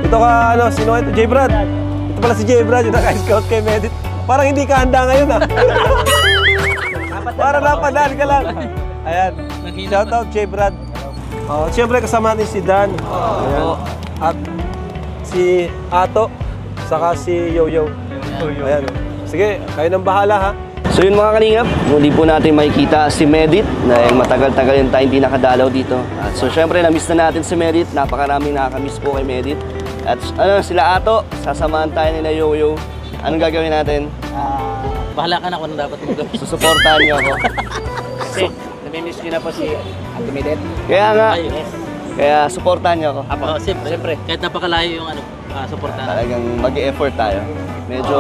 Ito ka, ano, sino ito? J. Brad. Ito pala si J. Brad, yung naka-scout kay Medit. Parang hindi ka handa ngayon, ha? Parang napadaan ka lang. Ayan. Shout out, J. Brad. Siyempre, kasama natin si Dan. Ayan. At si Ato. Saka si Yo-Yo. Ayan. Sige, kayo nang bahala, ha? So yun mga kalingap, muli po natin makikita si Medit dahil matagal-tagal yung time hindi nakadalaw dito. At so syempre na-miss na natin si Medit, napakaraming nakakamiss po kay Medit. At ano, sila Ato, sasamahan tayo nila Yo-Yo. Anong gagawin natin? Bahala ka na kung ano dapat mo gawin. Susuportahan niyo ako. Kasi namimiss niyo na po si Ate Medit. Kaya nga, Yes. kaya suportahan niyo ako. Apo, siyempre. Kahit napakalayo yung ano, suportahan. Talagang mag-e-effort tayo. Medyo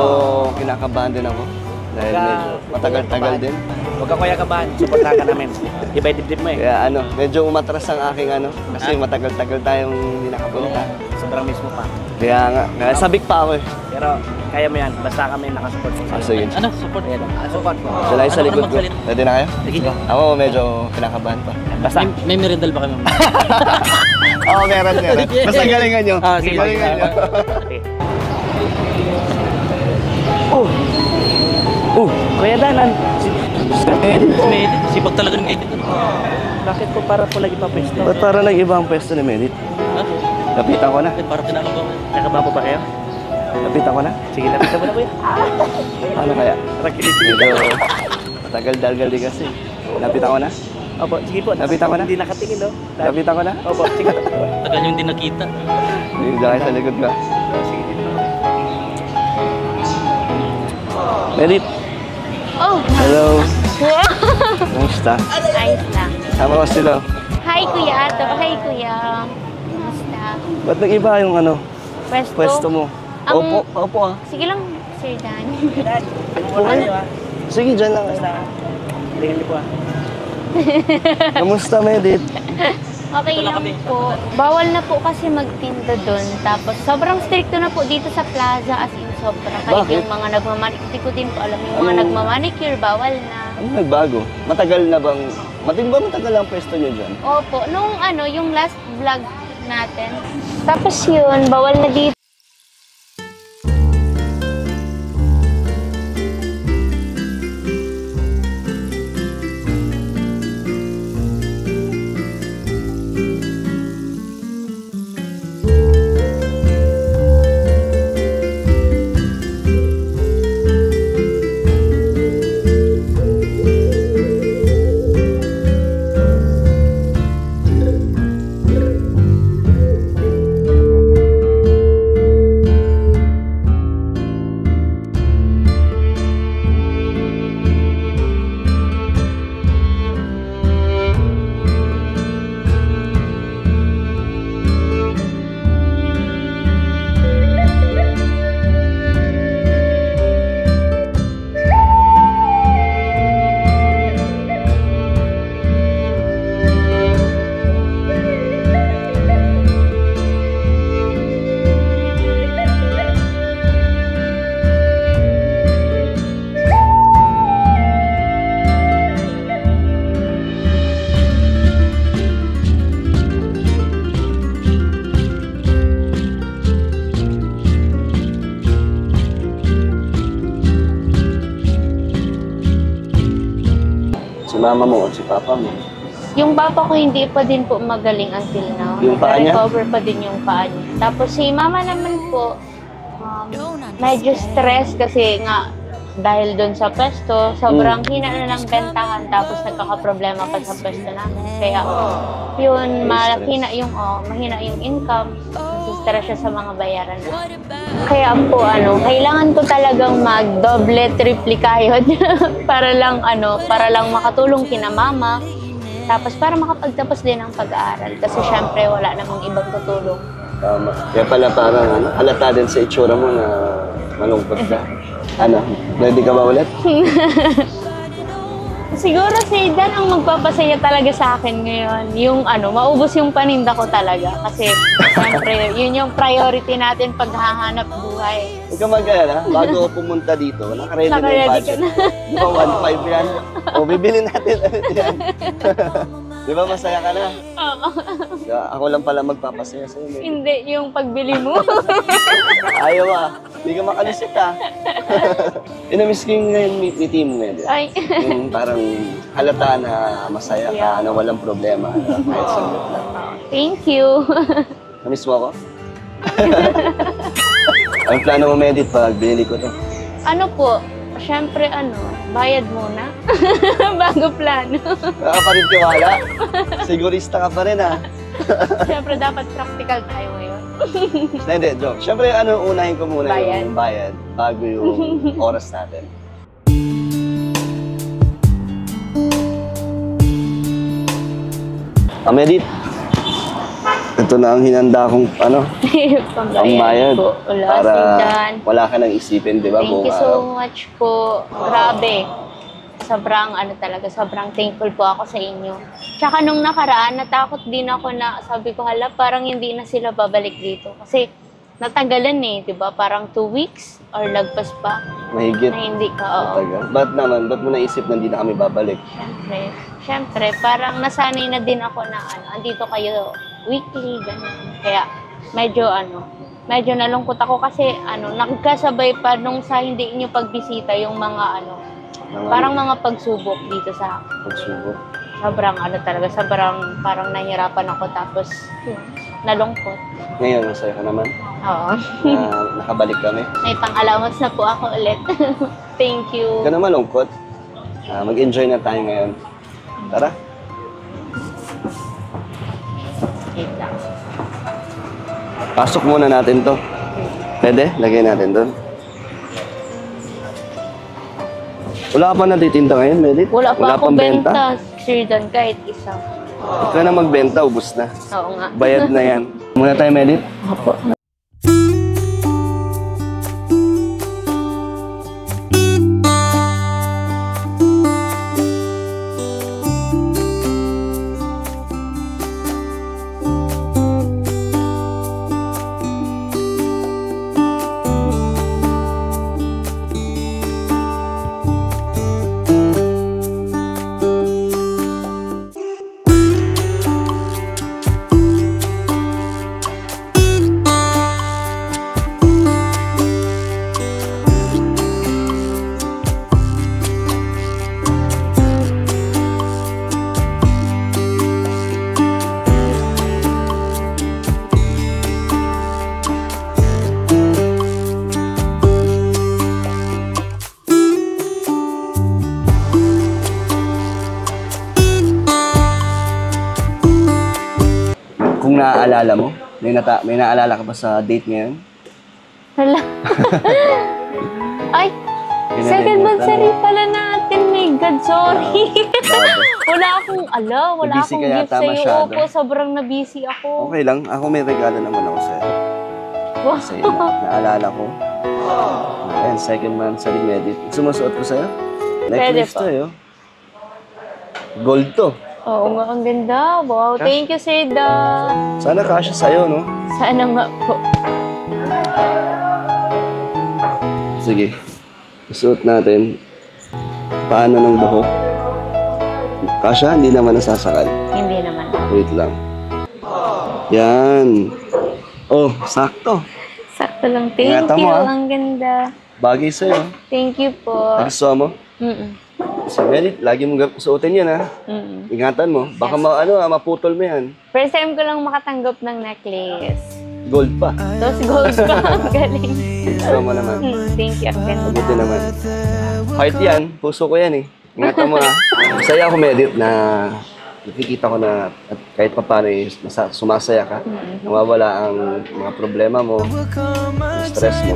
kinakabahan din ako. Dahil medyo matagal-tagal din. Huwag ka kuya kabahan, suportahan ka namin. Iba dibdib mo eh. Kaya ano, medyo umatras ang aking ano. Kasi matagal-tagal tayong hindi nakapunta. Sobrang miss mo pa. Kaya nga, kaya sabik pa ako eh. Pero kaya mo yan, basta kami nakasupport sa iyo. Sige. Ano? Support? Support ko. Sila yung sa likod ko. Pwede na kayo? Sige. Ako medyo kinakabahan pa. Basta. May merindal ba kami? Oo, meron. Basta galingan nyo. Sige. Galingan nyo. Kuya Danan. Sipag talaga ng Medit. Bakit po para po lagi pa pwesto? Ba't para nag-iba ang pwesto ni Medit? Lapitan ko na. Para kinakabaw. Nakaba po ba kayo? Lapitan ko na. Sige, lapitan mo na kuya. Ano kaya? Rakilitin. Medyo matagal-dalgal din kasi. Lapitan ko na. Opo, sige po. Lapitan ko na. Hindi nakatingin, no? Lapitan ko na. Opo, sige. Tagal yung hindi nakita. Hindi kayo sa likod ka. Sige dito. Medit. Oh, Hello. Kumusta? ayos lang. Sama ko sila. Hi, Kuya Ato. Hi, Kuya. Kumusta? Ba't nag-iba yung ano? Pwesto? Pwesto mo? Ang- Opo ah. Sige lang, Sir Dan. Sige, dyan lang. Tingnan niyo po ah. Kamusta, Medit? Okay lang po. Bawal na po kasi magtinda doon. Tapos sobrang stricto na po dito sa plaza, as in sobra. Kahit Bakit? yung mga nagmamanicure, hindi ko din po alam, yung mga nagmamanicure, bawal na. Ano nagbago? Matagal na bang... Matagal ang pwesto niyo dyan? Opo, nung ano, yung last vlog natin. Tapos yun, bawal na dito. Mama mo at si papa mo. Yung papa ko hindi pa din po magaling until now. Yung paa niya? Recover pa din yung paa niya. Tapos si mama naman po, medyo stress kasi nga dahil doon sa pwesto, sobrang hina na ng bentahan tapos nagkakaproblema pa sa pwesto namin. Kaya yun, mahina yung income, stress siya sa mga bayaran na. Kaya po kailangan ko talagang mag-doble, triple kayod para lang makatulong kina mama. Tapos para makapagtapos din ng pag-aaral kasi syempre wala namang ibang tutulong. Tama. Kaya pala parang halata din sa itsura mo na malungkot ka. Ready ka ba ulit? Siguro si Dan ang magpapasaya talaga sa akin ngayon. Yung maubos yung paninda ko talaga. Kasi siyempre, yun yung priority natin pag hahanap buhay. Huwag ka mag-alala, bago ako pumunta dito, nakaready na yung Naka-ready budget. ka na. Di ba 1.5 yan? O, bibili natin ulit yan. Di ba masaya ka na? Oo. Ako lang pala magpapasaya sa'yo. Medit. Hindi, yung pagbili mo. Ayaw ah. Hindi ka makalusot ah. Inamiss ko yung ngayon meeting mo, Medit. Ay. Yung parang halata na masaya ka, na walang problema. Kahit saglit lang. Thank you. Namiss mo ako? Ang plano mo, Medit, pag binili ko to? Ano po? Siyempre, bayad muna. Bago plano. Wala ka pa rin tiwala? Sigurista ka pa rin ah. Siyempre, dapat practical tayo ngayon. Hindi, joke. Siyempre, unahin ko muna yung bayad bago yung oras natin. Medit, ito na ang hinanda kong Pambayad po. Wala, para Sindan. wala ka nang isipin, di ba? Thank you so much po. Grabe. Sobrang sobrang thankful po ako sa inyo. Tsaka nung nakaraan, natakot din ako na sabi ko, hala, parang hindi na sila babalik dito. Kasi natagalan di ba? Parang 2 weeks or lagpas pa. Mahigit. Na hindi ka, oo. Matagal. Ba't naman? Ba't mo naisip na hindi na kami babalik? Siyempre, parang nasanay na din ako na andito kayo weekly, ganun. Kaya medyo nalungkot ako kasi nagkasabay pa nung sa hindi inyo pagbisita yung mga parang mga pagsubok dito sa pagsubok. Sobrang sobrang parang nahihirapan ako tapos nalungkot. Ngayon, masaya ka naman? Oo. Na nakabalik kami? May pang-allowance na po ako ulit. Thank you. Ka na malungkot? Mag-enjoy na tayo ngayon. Tara. Wait lang. Pasok muna natin to. Pwede? Lagay natin doon. Wala ka pa natitinda ngayon, Medit? Wala pa akong pang benta? Sir Dan, kahit isa. Ikaw na magbenta, ubus na. Oo nga. Bayad na yan. Muna tayo, Medit. Opo. Kung naaalala mo, may naaalala ka ba sa date ngayon? Hala. Ay, second monthsary pala natin. My God, sorry. Wala akong Nabisi akong ka gift yata sa'yo. masyado. Opo, sobrang nabisi ako. Okay lang. Ako may regalo naman ako sa'yo. Wow. Kasi naalala ko. Ayan, second month sa Medit. Sumusuot ko sa'yo. Necklace po. to, eh. Gold to. Oo nga, ang ganda. Wow, thank you, Sir Dan. Sana kasya sa'yo, no? Sana nga po. Sige. Suot natin. Paano ng buhok? Kasya, hindi naman nasasakal. Hindi naman. Wait lang. Yan. Oh, sakto. Sakto lang. Thank Ingatan you. mo, ah. Ang ganda. Bagay sa'yo. Thank you po. Nagustuhan mo? Si Medit, lagi mong suotin yan, ha? Ingatan mo. Baka maputol mo yan. First time ko lang makatanggap ng necklace. Gold pa. Tapos gold pa. Ang galing. Gusto mo naman. Thank you. Ang ganda. Mabuti naman. Heart yan. Puso ko yan, eh. Ingatan mo, ha? Masaya ako, Medit, na nakikita ko na at kahit pa paano sumasaya ka. Nawawala ang mga problema mo, yung stress mo.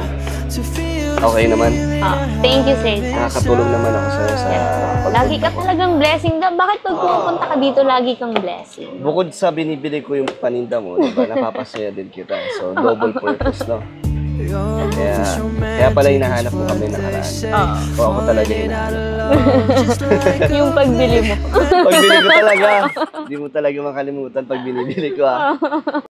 Okay naman. Thank you, Sir. Nakakatulong naman ako sa'yo sa Lagi ka talagang blessing. Bakit pag pumupunta ka dito, lagi kang blessing? Bukod sa binibili ko yung paninda mo, diba, napapasaya din kita. So, double purpose, no? Kaya pala hinahanap mo kami nakaraan. O ako talaga hinahanap. Yung pagbili mo. Pagbili ko talaga. Hindi mo talaga makalimutan pag binibili ko, ha?